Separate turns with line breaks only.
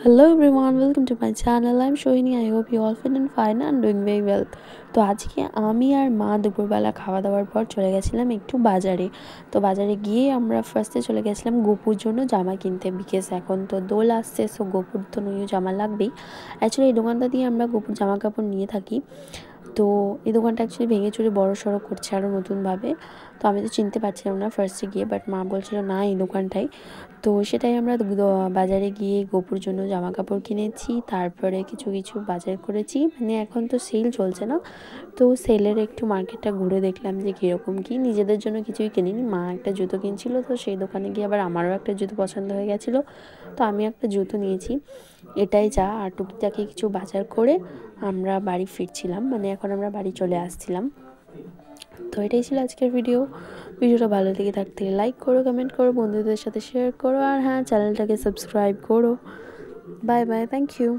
Hello everyone, welcome to my channel. I'm Shohini. I hope you all fit and fine and doing very well. তো আজকে আমি আর মা দুপুরবেলা খাওয়া দাওয়ার পর চলে গেছিলাম একটু বাজারে। তো বাজারে গিয়ে আমরা ফার্স্টে চলে গেছিলাম গোপুর জন্য জামা কিনতে, বিকজ এখন তো দোল আসছে, সো গোপুর তো নিউ জামা লাগবেই। অ্যাকচুয়ালি এই দোকানটা দিয়ে আমরা গোপুর জামা কাপড় নিয়ে থাকি। তো এই দোকানটা অ্যাকচুয়ালি ভেঙে চুরে বড় সড়ো করছে আরও নতুনভাবে। তো আমি তো চিনতে পারছিলাম না ফার্স্টে গিয়ে, বাট মা বলছিল না এই দোকানটাই। তো সেটাই আমরা বাজারে গিয়ে গোপুর জন্য জামা কাপড় কিনেছি, তারপরে কিছু কিছু বাজার করেছি। মানে এখন তো সেল চলছে না, তো সেলের একটু মার্কেটটা ঘুরে দেখলাম যে কীরকম কী। নিজেদের জন্য কিছুই কিনিনি, মা একটা জুতো কিনছিল, তো সেই দোকানে গিয়ে আবার আমারও একটা জুতো পছন্দ হয়ে গেছিলো, তো আমি একটা জুতো নিয়েছি। এটাই যা, আর টুকিটাকি কিছু বাজার করে আমরা বাড়ি ফিরছিলাম, মানে এখন আমরা বাড়ি চলে আসছিলাম। তো এটাই ছিল আজকের ভিডিওটা ভালো লেগে থাকতে লাইক করো, কমেন্ট করো, বন্ধুদের সাথে শেয়ার করো, আর হ্যাঁ, চ্যানেলটাকে সাবস্ক্রাইব করো। Bye bye, thank you.